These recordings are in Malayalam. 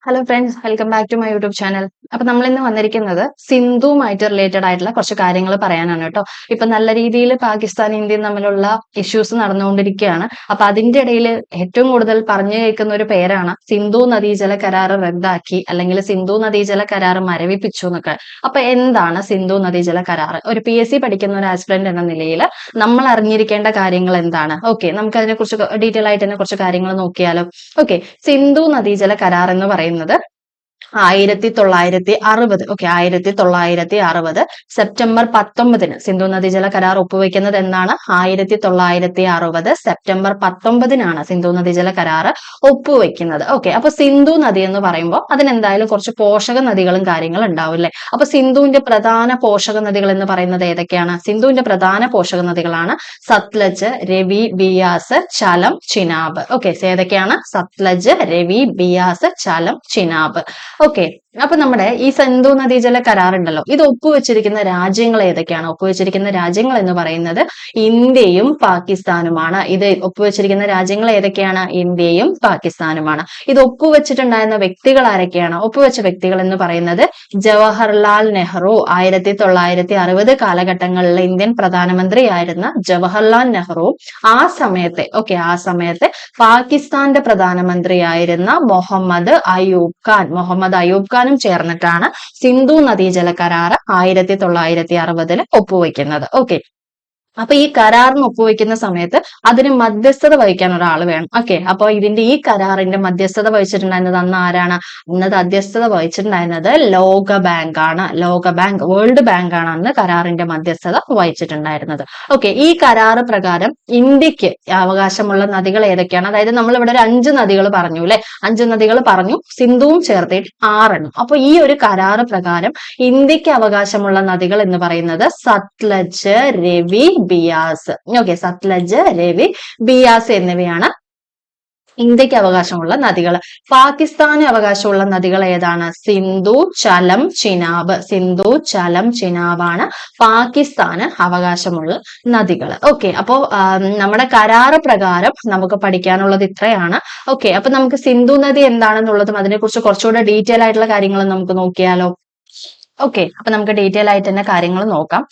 Hello friends, welcome back to my YouTube channel. അപ്പൊ നമ്മൾ ഇന്ന് വന്നിരിക്കുന്നത് സിന്ധുവുമായിട്ട് റിലേറ്റഡ് ആയിട്ടുള്ള കുറച്ച് കാര്യങ്ങൾ പറയാനാണ് കേട്ടോ. ഇപ്പൊ നല്ല രീതിയിൽ പാകിസ്ഥാൻ ഇന്ത്യയും തമ്മിലുള്ള ഇഷ്യൂസ് നടന്നുകൊണ്ടിരിക്കുകയാണ്. അപ്പൊ അതിന്റെ ഇടയിൽ ഏറ്റവും കൂടുതൽ പറഞ്ഞു കേൾക്കുന്ന ഒരു പേരാണ് സിന്ധു നദീജല കരാർ റദ്ദാക്കി, അല്ലെങ്കിൽ സിന്ധു നദീജല കരാർ മരവിപ്പിച്ചു എന്നൊക്കെ. അപ്പൊ എന്താണ് സിന്ധു നദീജല കരാർ? ഒരു PSC പഠിക്കുന്ന ഒരു ആസ്പിറന്റ് എന്ന നിലയിൽ നമ്മൾ അറിഞ്ഞിരിക്കേണ്ട കാര്യങ്ങൾ എന്താണ്? ഓക്കെ, നമുക്ക് അതിനെ കുറിച്ച് ഡീറ്റെയിൽ ആയിട്ട് തന്നെ കുറച്ച് കാര്യങ്ങൾ നോക്കിയാലോ. ഓക്കെ, സിന്ധു നദീജല കരാർ എന്ന് പറയുന്നത് 1960, ഓക്കെ, 1960 സെപ്റ്റംബർ 19 സിന്ധു നദീജല കരാർ ഒപ്പുവെക്കുന്നത് എന്നാണ്? 1960 സെപ്റ്റംബർ 19 സിന്ധു നദീജല കരാർ ഒപ്പുവെക്കുന്നത്. ഓക്കെ, അപ്പൊ സിന്ധു നദി എന്ന് പറയുമ്പോൾ അതിനെന്തായാലും കുറച്ച് പോഷക നദികളും കാര്യങ്ങളും ഉണ്ടാവും അല്ലെ. അപ്പൊ സിന്ധുവിന്റെ പ്രധാന പോഷക നദികൾ എന്ന് പറയുന്നത് ഏതൊക്കെയാണ്? സിന്ധുവിന്റെ പ്രധാന പോഷക നദികളാണ് സത്ലജ്, രവി, ബിയാസ്, ചലം, ചിനാബ്. ഓക്കെ, ഏതൊക്കെയാണ്? സത്ലജ്, രവി, ബിയാസ്, ചലം, ചിനാബ്. ഓക്കെ, അപ്പൊ നമ്മുടെ ഈ സിന്ധു നദീജല കരാർ ഉണ്ടല്ലോ, ഇത് ഒപ്പുവെച്ചിരിക്കുന്ന രാജ്യങ്ങൾ ഏതൊക്കെയാണ്? ഒപ്പുവെച്ചിരിക്കുന്ന രാജ്യങ്ങൾ എന്ന് പറയുന്നത് ഇന്ത്യയും പാകിസ്ഥാനുമാണ്. ഇത് ഒപ്പുവെച്ചിരിക്കുന്ന രാജ്യങ്ങൾ ഏതൊക്കെയാണ്? ഇന്ത്യയും പാകിസ്ഥാനുമാണ്. ഇത് ഒപ്പുവെച്ചിട്ടുണ്ടായിരുന്ന വ്യക്തികൾ ആരൊക്കെയാണ്? ഒപ്പുവെച്ച വ്യക്തികൾ എന്ന് പറയുന്നത് ജവഹർലാൽ നെഹ്റു, 1960 കാലഘട്ടങ്ങളിലെ ഇന്ത്യൻ പ്രധാനമന്ത്രിയായിരുന്ന ജവഹർലാൽ നെഹ്റു, ആ സമയത്തെ പാകിസ്ഥാന്റെ പ്രധാനമന്ത്രിയായിരുന്ന മുഹമ്മദ് അയൂബ് ഖാനും ചേർന്നിട്ടാണ് സിന്ധു നദീജല കരാർ 1960 ഒപ്പുവെക്കുന്നത്. ഓക്കെ, അപ്പൊ ഈ കരാറിന് ഒപ്പുവെക്കുന്ന സമയത്ത് അതിന് മധ്യസ്ഥത വഹിക്കാൻ ഒരാൾ വേണം. ഓക്കെ, അപ്പൊ ഈ കരാറിന്റെ മധ്യസ്ഥത വഹിച്ചിട്ടുണ്ടായിരുന്നത് അന്ന് ആരാണ്? അന്നത് മധ്യസ്ഥത വഹിച്ചിട്ടുണ്ടായിരുന്നത് ലോകബാങ്ക് ആണ്. വേൾഡ് ബാങ്ക് ആണ് അന്ന് കരാറിന്റെ മധ്യസ്ഥത വഹിച്ചിട്ടുണ്ടായിരുന്നത്. ഓക്കെ, ഈ കരാറ് പ്രകാരം ഇന്ത്യക്ക് അവകാശമുള്ള നദികൾ ഏതൊക്കെയാണ്? അതായത് നമ്മൾ ഇവിടെ ഒരു 5 നദികൾ പറഞ്ഞു അല്ലെ, 5 നദികൾ പറഞ്ഞു, സിന്ധുവും ചേർത്തിട്ട് 6 എണ്ണം. അപ്പൊ ഈ ഒരു കരാറ് പ്രകാരം ഇന്ത്യക്ക് അവകാശമുള്ള നദികൾ എന്ന് പറയുന്നത് സത്ലജ്, രവി, ബിയാസ്. ഓക്കെ, സത്ലജ്, രവി, ബിയാസ് എന്നിവയാണ് ഇന്ത്യക്ക് അവകാശമുള്ള നദികൾ. പാകിസ്ഥാന് അവകാശമുള്ള നദികൾ ഏതാണ്? സിന്ധു, ചലം, ചിനാബാണ് പാകിസ്ഥാന് അവകാശമുള്ള നദികൾ. ഓക്കെ, അപ്പോ നമ്മുടെ കരാറ് പ്രകാരം നമുക്ക് പഠിക്കാനുള്ളത് ഇത്രയാണ്. ഓക്കെ, അപ്പൊ നമുക്ക് സിന്ധു നദി എന്താണെന്നുള്ളതും അതിനെക്കുറിച്ച് കുറച്ചുകൂടെ ഡീറ്റെയിൽ ആയിട്ടുള്ള കാര്യങ്ങൾ നമുക്ക് നോക്കിയാലോ. ഓക്കെ, അപ്പൊ നമുക്ക് ഡീറ്റെയിൽ ആയിട്ട് തന്നെ കാര്യങ്ങൾ നോക്കാം.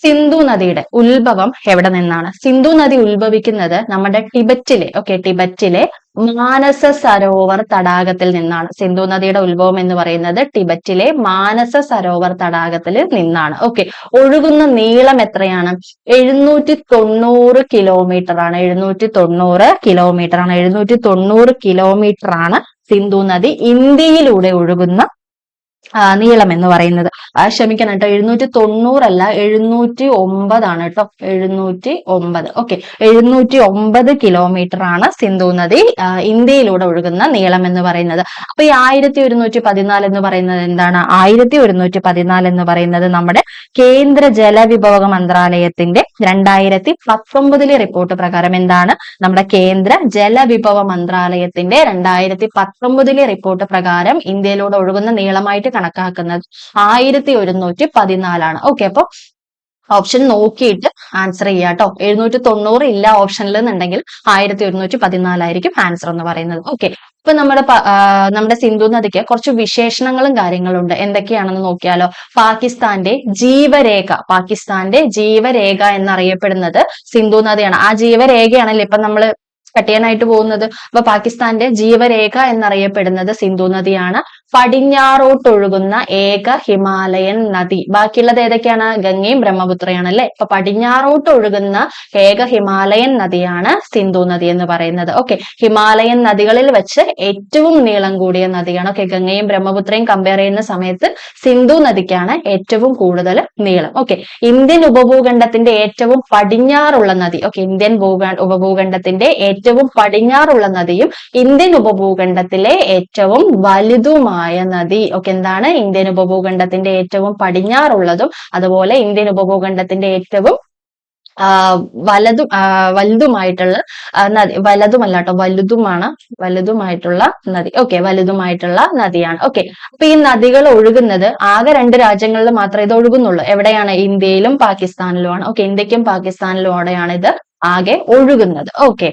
സിന്ധു നദിയുടെ ഉത്ഭവം എവിടെ നിന്നാണ്? സിന്ധു നദി ഉത്ഭവിക്കുന്നത് നമ്മുടെ ടിബറ്റിലെ മാനസ സരോവർ തടാകത്തിൽ നിന്നാണ്. സിന്ധു നദിയുടെ ഉത്ഭവം എന്ന് പറയുന്നത് ടിബറ്റിലെ മാനസ സരോവർ തടാകത്തിൽ നിന്നാണ്. ഓക്കെ, ഒഴുകുന്ന നീളം എത്രയാണ്? 790 കിലോമീറ്റർ ആണ്. 790 കിലോമീറ്റർ ആണ് സിന്ധു നദി ഇന്ത്യയിലൂടെ ഒഴുകുന്ന നീളം എന്ന് പറയുന്നത്. ക്ഷമിക്കണം കേട്ടോ, 790 അല്ല, 709 ആണ് കേട്ടോ, 709. ഓക്കെ, 709 കിലോമീറ്റർ ആണ് സിന്ധു നദി ഇന്ത്യയിലൂടെ ഒഴുകുന്ന നീളം എന്ന് പറയുന്നത്. അപ്പൊ ഈ 1114 എന്ന് പറയുന്നത് എന്താണ്? 1114 എന്ന് പറയുന്നത് നമ്മുടെ കേന്ദ്ര ജലവിഭവ മന്ത്രാലയത്തിന്റെ 2019 റിപ്പോർട്ട് പ്രകാരം എന്താണ്? നമ്മുടെ കേന്ദ്ര ജലവിഭവ മന്ത്രാലയത്തിന്റെ 2019 റിപ്പോർട്ട് പ്രകാരം ഇന്ത്യയിലൂടെ ഒഴുകുന്ന നീളമായിട്ട് കണക്കാക്കുന്നത് 1114 ഓക്കെ, അപ്പൊ ഓപ്ഷൻ നോക്കിയിട്ട് ആൻസർ ചെയ്യാം കേട്ടോ. 790 ഇല്ല ഓപ്ഷനിൽ എന്നുണ്ടെങ്കിൽ 1114 ആയിരിക്കും ആൻസർ എന്ന് പറയുന്നത്. ഓക്കെ, ഇപ്പൊ നമ്മുടെ സിന്ധു നദിക്ക് കുറച്ച് വിശേഷണങ്ങളും കാര്യങ്ങളും ഉണ്ട്. എന്തൊക്കെയാണെന്ന് നോക്കിയാലോ. പാകിസ്ഥാന്റെ ജീവരേഖ എന്നറിയപ്പെടുന്നത് സിന്ധു നദിയാണ്. ആ ജീവരേഖയാണല്ലോ ഇപ്പൊ നമ്മള് കട്ട് ചെയ്യാനായിട്ട് പോകുന്നത്. അപ്പൊ പാകിസ്ഥാന്റെ ജീവരേഖ എന്നറിയപ്പെടുന്നത് സിന്ധു നദിയാണ്. പടിഞ്ഞാറോട്ടൊഴുകുന്ന ഏക ഹിമാലയൻ നദി. ബാക്കിയുള്ളത് ഏതൊക്കെയാണ്? ഗംഗയും ബ്രഹ്മപുത്രയാണ് അല്ലെ. അപ്പൊ പടിഞ്ഞാറോട്ട് ഒഴുകുന്ന ഏക ഹിമാലയൻ നദിയാണ് സിന്ധു നദി എന്ന് പറയുന്നത്. ഓക്കെ, ഹിമാലയൻ നദികളിൽ വെച്ച് ഏറ്റവും നീളം കൂടിയ നദിയാണ്. ഓക്കെ, ഗംഗയും ബ്രഹ്മപുത്രയും കമ്പയർ ചെയ്യുന്ന സമയത്ത് സിന്ധു നദിക്കാണ് ഏറ്റവും കൂടുതൽ നീളം. ഓക്കെ, ഇന്ത്യൻ ഉപഭൂഖണ്ഡത്തിന്റെ ഏറ്റവും പടിഞ്ഞാറുള്ള നദി. ഓക്കെ, ഇന്ത്യൻ ഉപഭൂഖണ്ഡത്തിന്റെ ഏറ്റവും പടിഞ്ഞാറുള്ള നദിയും ഇന്ത്യൻ ഉപഭൂഖണ്ഡത്തിലെ ഏറ്റവും വലുതുമായ നദി. ഓക്കെ, എന്താണ്? ഇന്ത്യൻ ഉപഭൂഖണ്ഡത്തിന്റെ ഏറ്റവും പടിഞ്ഞാറുള്ളതും അതുപോലെ ഇന്ത്യൻ ഉപഭൂഖണ്ഡത്തിന്റെ ഏറ്റവും വലുതുമായിട്ടുള്ള നദി. വലുതുമല്ല കേട്ടോ, വലുതുമായിട്ടുള്ള നദി. ഓക്കെ, വലുതുമായിട്ടുള്ള നദിയാണ്. ഓക്കെ, അപ്പൊ ഈ നദികൾ ഒഴുകുന്നത് ആകെ 2 രാജ്യങ്ങളിൽ മാത്രമേ ഇത് ഒഴുകുന്നുള്ളൂ. എവിടെയാണ്? ഇന്ത്യയിലും പാകിസ്ഥാനിലുമാണ്. ഓക്കെ, ഇന്ത്യക്കും പാകിസ്ഥാനിലൂടെയാണ് ഇത് ആകെ ഒഴുകുന്നത്. ഓക്കെ,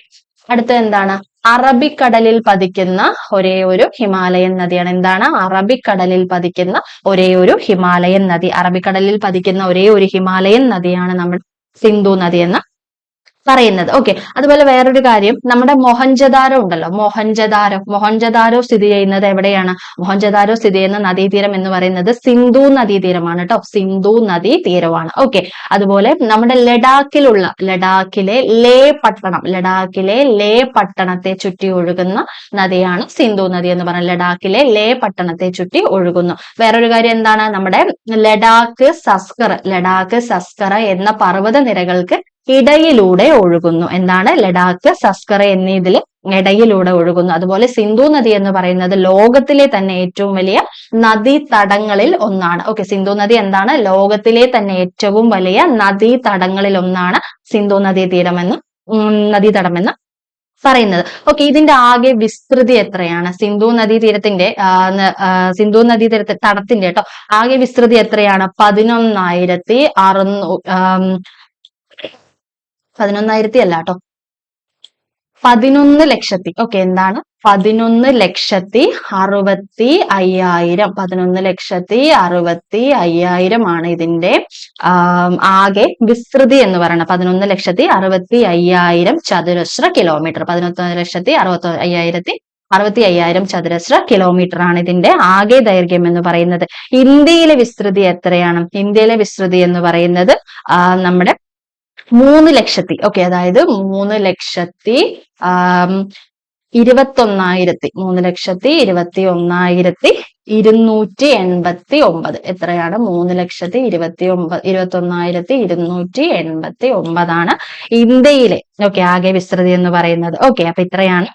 അടുത്തത് എന്താണ്? അറബിക്കടലിൽ പതിക്കുന്ന ഒരേ ഒരു ഹിമാലയൻ നദിയാണ്. എന്താണ്? അറബിക്കടലിൽ പതിക്കുന്ന ഒരേ ഒരു ഹിമാലയൻ നദി. അറബിക്കടലിൽ പതിക്കുന്ന ഒരേ ഒരു ഹിമാലയൻ നദിയാണ് നമ്മൾ സിന്ധു നദി എന്ന് പറയുന്നത്. ഓക്കെ, അതുപോലെ വേറൊരു കാര്യം, നമ്മുടെ മൊഹൻജദാരോ ഉണ്ടല്ലോ, മൊഹൻജദാരോ സ്ഥിതി ചെയ്യുന്നത് എവിടെയാണ്? മൊഹൻജദാരോ സ്ഥിതി ചെയ്യുന്ന നദീതീരം എന്ന് പറയുന്നത് സിന്ധു നദീതീരമാണ് കേട്ടോ, സിന്ധു നദീ തീരമാണ്. ഓക്കെ, അതുപോലെ നമ്മുടെ ലഡാക്കിലെ ലേ പട്ടണത്തെ ചുറ്റി ഒഴുകുന്ന നദിയാണ് സിന്ധു നദി എന്ന് പറയുന്നത്. ലഡാക്കിലെ ലേ പട്ടണത്തെ ചുറ്റി ഒഴുകുന്നു. വേറൊരു കാര്യം എന്താണ്? നമ്മുടെ ലഡാക്ക് സസ്കറ എന്ന പർവ്വത നിരകൾക്ക് ഇടയിലൂടെ ഒഴുകുന്നു. എന്താണ്? ലഡാക്ക്, സസ്കറ എന്നതിൽ ഇടയിലൂടെ ഒഴുകുന്നു. അതുപോലെ സിന്ധു നദി എന്ന് പറയുന്നത് ലോകത്തിലെ തന്നെ ഏറ്റവും വലിയ നദീതടങ്ങളിൽ ഒന്നാണ്. ഓക്കെ, സിന്ധു നദി എന്താണ്? ലോകത്തിലെ തന്നെ ഏറ്റവും വലിയ നദീതടങ്ങളിൽ ഒന്നാണ് സിന്ധു നദീതടമെന്ന് പറയുന്നത്. ഓക്കെ, ഇതിന്റെ ആകെ വിസ്തൃതി എത്രയാണ്? സിന്ധു നദീതീരത്തിന്റെ തടത്തിന്റെ കേട്ടോ ആകെ വിസ്തൃതി എത്രയാണ്? 11,000 അല്ല കേട്ടോ, 11 ലക്ഷത്തി. ഓക്കെ, എന്താണ്? 11,60,500 ആണ് ഇതിന്റെ ആകെ വിസ്തൃതി എന്ന് പറയുന്നത്. 11,60,500 ചതുരശ്ര കിലോമീറ്റർ. 11,60,500 ചതുരശ്ര കിലോമീറ്റർ ആണ് ഇതിന്റെ ആകെ ദൈർഘ്യം എന്ന് പറയുന്നത്. ഇന്ത്യയിലെ വിസ്തൃതി എത്രയാണ്? ഇന്ത്യയിലെ വിസ്തൃതി എന്ന് പറയുന്നത് നമ്മുടെ 3 ലക്ഷത്തി. ഓക്കെ, അതായത് 3,21,289. എത്രയാണ്? 3,21,289 ആണ് ഇന്ത്യയിലെ ആകെ വിസ്തൃതി എന്ന് പറയുന്നത്. ഓക്കെ, അപ്പൊ ഇത്രയാണ്.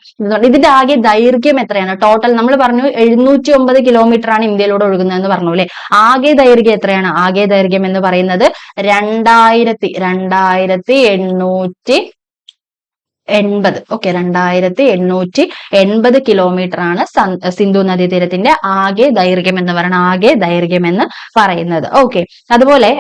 ഇതിന്റെ ആകെ ദൈർഘ്യം എത്രയാണ്? ടോട്ടൽ നമ്മൾ പറഞ്ഞു 709 കിലോമീറ്റർ ആണ് ഇന്ത്യയിലൂടെ ഒഴുകുന്നത് എന്ന് പറഞ്ഞു അല്ലെ. ആകെ ദൈർഘ്യം എത്രയാണ്? ആകെ ദൈർഘ്യം എന്ന് പറയുന്നത് 2,880. ഓക്കെ, 2,880 കിലോമീറ്റർ ആണ് സിന്ധു നദീതീരത്തിന്റെ ആകെ ദൈർഘ്യം എന്ന് പറയുന്നത്. ഓക്കെ, അതുപോലെ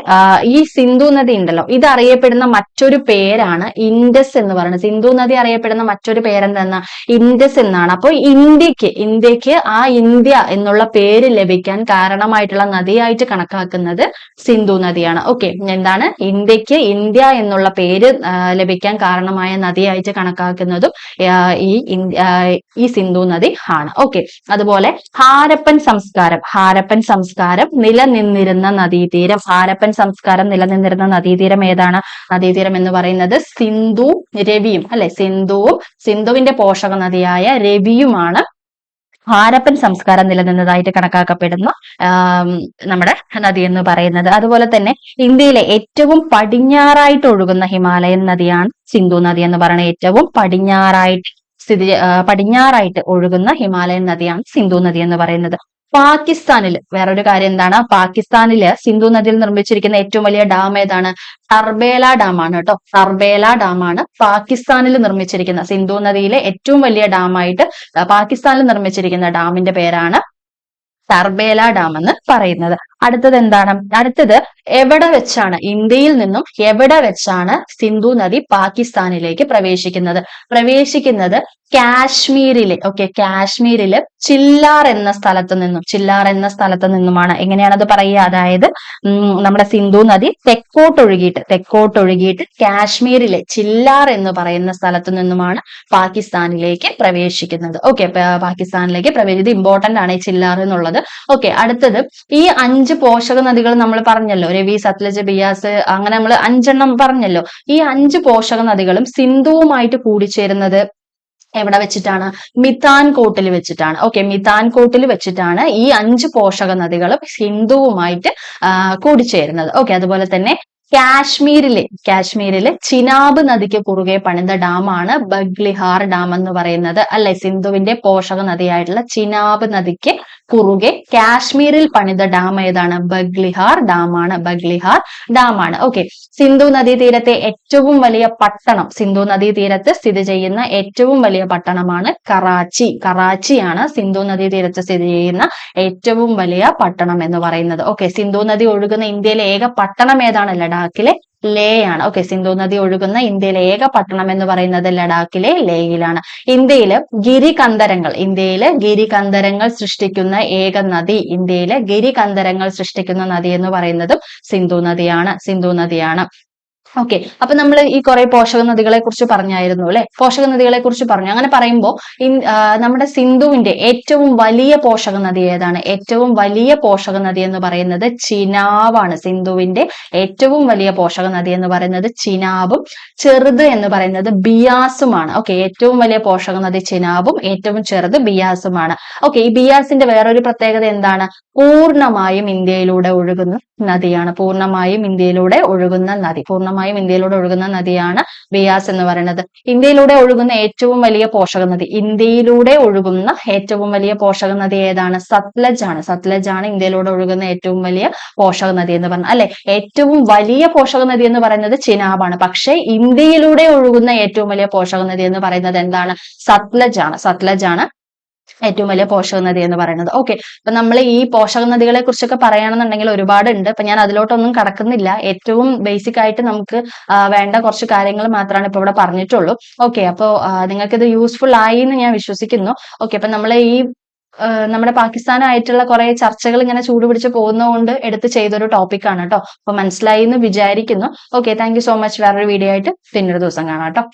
ഈ സിന്ധു നദി ഉണ്ടല്ലോ, ഇത് അറിയപ്പെടുന്ന മറ്റൊരു പേരാണ് ഇൻഡസ് എന്ന് പറയുന്നത്. സിന്ധു നദി അറിയപ്പെടുന്ന മറ്റൊരു പേരെന്താ? ഇൻഡസ് എന്നാണ്. അപ്പൊ ഇന്ത്യക്ക് ആ ഇന്ത്യ എന്നുള്ള പേര് ലഭിക്കാൻ കാരണമായിട്ടുള്ള നദിയായിട്ട് കണക്കാക്കുന്നത് സിന്ധു നദിയാണ്. ഓക്കെ, എന്താണ്? ഇന്ത്യക്ക് ഇന്ത്യ എന്നുള്ള പേര് ലഭിക്കാൻ കാരണമായ നദിയായിട്ട് കണക്കാക്കുന്നതും ഈ സിന്ധു നദി ആണ്. ഓക്കെ, അതുപോലെ ഹാരപ്പൻ സംസ്കാരം നിലനിന്നിരുന്ന നദീതീരം ഏതാണ്? നദീതീരം എന്ന് പറയുന്നത് രവിയും അല്ലെ, സിന്ധുവിന്റെ പോഷക നദിയായ രവിയുമാണ് ഹാരപ്പൻ സംസ്കാരം നിലനിന്നതായിട്ട് കണക്കാക്കപ്പെടുന്ന നമ്മുടെ നദി എന്ന് പറയുന്നത്. അതുപോലെ തന്നെ ഇന്ത്യയിലെ ഏറ്റവും പടിഞ്ഞാറായിട്ട് ഒഴുകുന്ന ഹിമാലയൻ നദിയാണ് സിന്ധു നദി എന്ന് പറയുന്നത്. ഏറ്റവും പടിഞ്ഞാറായിട്ട് ഒഴുകുന്ന ഹിമാലയൻ നദിയാണ് സിന്ധു നദി എന്ന് പറയുന്നത്. പാകിസ്ഥാനിൽ വേറൊരു കാര്യം എന്താണ്? പാകിസ്ഥാനില് സിന്ധു നദിയിൽ നിർമ്മിച്ചിരിക്കുന്ന ഏറ്റവും വലിയ ഡാം ഏതാണ്? തർബേല ഡാം ആണ് കേട്ടോ. തർബേല ഡാം ആണ് പാകിസ്ഥാനിൽ നിർമ്മിച്ചിരിക്കുന്ന സിന്ധു നദിയിലെ ഏറ്റവും വലിയ ഡാമായിട്ട് പാകിസ്ഥാനിൽ നിർമ്മിച്ചിരിക്കുന്ന ഡാമിന്റെ പേരാണ് തർബേല ഡാം എന്ന് പറയുന്നത്. അടുത്തത് എന്താണ്? അടുത്തത് എവിടെ വെച്ചാണ്, ഇന്ത്യയിൽ നിന്നും എവിടെ വെച്ചാണ് സിന്ധു നദി പാകിസ്ഥാനിലേക്ക് പ്രവേശിക്കുന്നത്? കാശ്മീരിലെ കാശ്മീരില് ചില്ലാർ എന്ന സ്ഥലത്ത് നിന്നുമാണ്. എങ്ങനെയാണത് പറയുക? അതായത് നമ്മുടെ സിന്ധു നദി തെക്കോട്ടൊഴുകിയിട്ട് കാശ്മീരിലെ ചില്ലാർ എന്ന് പറയുന്ന സ്ഥലത്തു നിന്നുമാണ് പാകിസ്ഥാനിലേക്ക് പ്രവേശിക്കുന്നത്. ഓക്കെ, പാകിസ്ഥാനിലേക്ക് ഇത് ഇമ്പോർട്ടന്റ് ആണ് ഈ ചില്ലാർ എന്നുള്ളത്. ഓക്കെ, അടുത്തത് ഈ 5 പോഷക നദികൾ നമ്മൾ പറഞ്ഞല്ലോ, രവി, സത്ലജ്, ബിയാസ്, അങ്ങനെ നമ്മൾ 5 എണ്ണം പറഞ്ഞല്ലോ. ഈ 5 പോഷക നദികളും സിന്ധുവുമായിട്ട് കൂടിച്ചേരുന്നത് എവിടെ വെച്ചിട്ടാണ്? മിതാൻകോട്ടിൽ വെച്ചിട്ടാണ്. ഓക്കെ, മിതാൻകോട്ടിൽ വെച്ചിട്ടാണ് ഈ 5 പോഷക നദികളും സിന്ധുവുമായിട്ട് കൂടിച്ചേരുന്നത്. ഓക്കെ, അതുപോലെ തന്നെ കാശ്മീരിലെ ചിനാബ് നദിക്ക് കുറുകെ പണിത ഡാമാണ് ബഗ്ലിഹാർ ഡാം എന്ന് പറയുന്നത് അല്ലെ. സിന്ധുവിന്റെ പോഷക നദിയായിട്ടുള്ള ചിനാബ് നദിക്ക് കുറുകെ കാശ്മീരിൽ പണിത ഡാം ഏതാണ്? ബഗ്ലിഹാർ ഡാമാണ്. ഓക്കെ, സിന്ധു നദീതീരത്തെ ഏറ്റവും വലിയ പട്ടണം, സിന്ധു നദീതീരത്ത് സ്ഥിതി ചെയ്യുന്ന ഏറ്റവും വലിയ പട്ടണമാണ് കറാച്ചിയാണ് സിന്ധു നദീതീരത്ത് സ്ഥിതി ചെയ്യുന്ന ഏറ്റവും വലിയ പട്ടണം എന്ന് പറയുന്നത്. ഓക്കെ, സിന്ധു നദി ഒഴുകുന്ന ഇന്ത്യയിലെ ഏക പട്ടണം ഏതാണ്? ലേ ആണ്. ഓക്കെ, സിന്ധു നദി ഒഴുകുന്ന ഇന്ത്യയിലെ ഏക പട്ടണം എന്ന് പറയുന്നത് ലഡാക്കിലെ ലേയിലാണ്. ഇന്ത്യയിലെ ഗിരികന്ധരങ്ങൾ സൃഷ്ടിക്കുന്ന ഏക നദി, ഇന്ത്യയിലെ ഗിരികന്ധരങ്ങൾ സൃഷ്ടിക്കുന്ന നദി എന്ന് പറയുന്നതും സിന്ധു നദിയാണ്. ഓക്കെ, അപ്പൊ നമ്മൾ ഈ കുറെ പോഷക നദികളെ കുറിച്ച് പറഞ്ഞായിരുന്നു അല്ലെ, പോഷക നദികളെ കുറിച്ച് പറഞ്ഞു. അങ്ങനെ പറയുമ്പോൾ നമ്മുടെ സിന്ധുവിന്റെ ഏറ്റവും വലിയ പോഷക നദി ഏതാണ്? ഏറ്റവും വലിയ പോഷക നദി എന്ന് പറയുന്നത് ചിനാവാണ്. സിന്ധുവിന്റെ ഏറ്റവും വലിയ പോഷക നദി എന്ന് പറയുന്നത് ചിനാബും ചെറുത് എന്ന് പറയുന്നത് ബിയാസുമാണ്. ഓക്കെ, ഏറ്റവും വലിയ പോഷക നദി ചിനാബും ഏറ്റവും ചെറുത് ബിയാസുമാണ്. ഓക്കെ, ഈ ബിയാസിന്റെ വേറൊരു പ്രത്യേകത എന്താണ്? പൂർണ്ണമായും ഇന്ത്യയിലൂടെ ഒഴുകുന്ന നദിയാണ്. പൂർണ്ണമായും ഇന്ത്യയിലൂടെ ഒഴുകുന്ന നദിയാണ് ബിയാസ് എന്ന് പറയുന്നത്. ഇന്ത്യയിലൂടെ ഒഴുകുന്ന ഏറ്റവും വലിയ പോഷക നദി ഏതാണ്? സത്ലജ് ആണ് ഇന്ത്യയിലൂടെ ഒഴുകുന്ന ഏറ്റവും വലിയ പോഷക നദി എന്ന് പറഞ്ഞാൽ അല്ലെ. ഏറ്റവും വലിയ പോഷക നദി എന്ന് പറയുന്നത് ചിനാബാണ്. പക്ഷെ ഇന്ത്യയിലൂടെ ഒഴുകുന്ന ഏറ്റവും വലിയ പോഷക നദി എന്ന് പറയുന്നത് എന്താണ്? സത്ലജ് ആണ് ഏറ്റവും വലിയ പോഷക നദി എന്ന് പറയുന്നത്. ഓക്കെ, അപ്പൊ നമ്മൾ ഈ പോഷക നദികളെ കുറിച്ചൊക്കെ പറയുകയാണെന്നുണ്ടെങ്കിൽ ഒരുപാടുണ്ട്. അപ്പൊ ഞാൻ അതിലോട്ടൊന്നും കടക്കുന്നില്ല. ഏറ്റവും ബേസിക് ആയിട്ട് നമുക്ക് വേണ്ട കുറച്ച് കാര്യങ്ങൾ മാത്രമാണ് ഇപ്പൊ ഇവിടെ പറഞ്ഞിട്ടുള്ളൂ. ഓക്കെ, അപ്പോൾ നിങ്ങൾക്ക് ഇത് യൂസ്ഫുൾ ആയി എന്ന് ഞാൻ വിശ്വസിക്കുന്നു. ഓക്കെ, അപ്പൊ നമ്മൾ ഈ നമ്മുടെ പാകിസ്ഥാനായിട്ടുള്ള കുറെ ചർച്ചകൾ ഇങ്ങനെ ചൂടുപിടിച്ച് പോകുന്നതുകൊണ്ട് എടുത്ത് ചെയ്തൊരു ടോപ്പിക്കാണ് കേട്ടോ. അപ്പൊ മനസ്സിലായി എന്ന് വിചാരിക്കുന്നു. Okay, thank you so much. വേറൊരു വീഡിയോ ആയിട്ട് പിന്നൊരു ദിവസം കാണാം കേട്ടോ.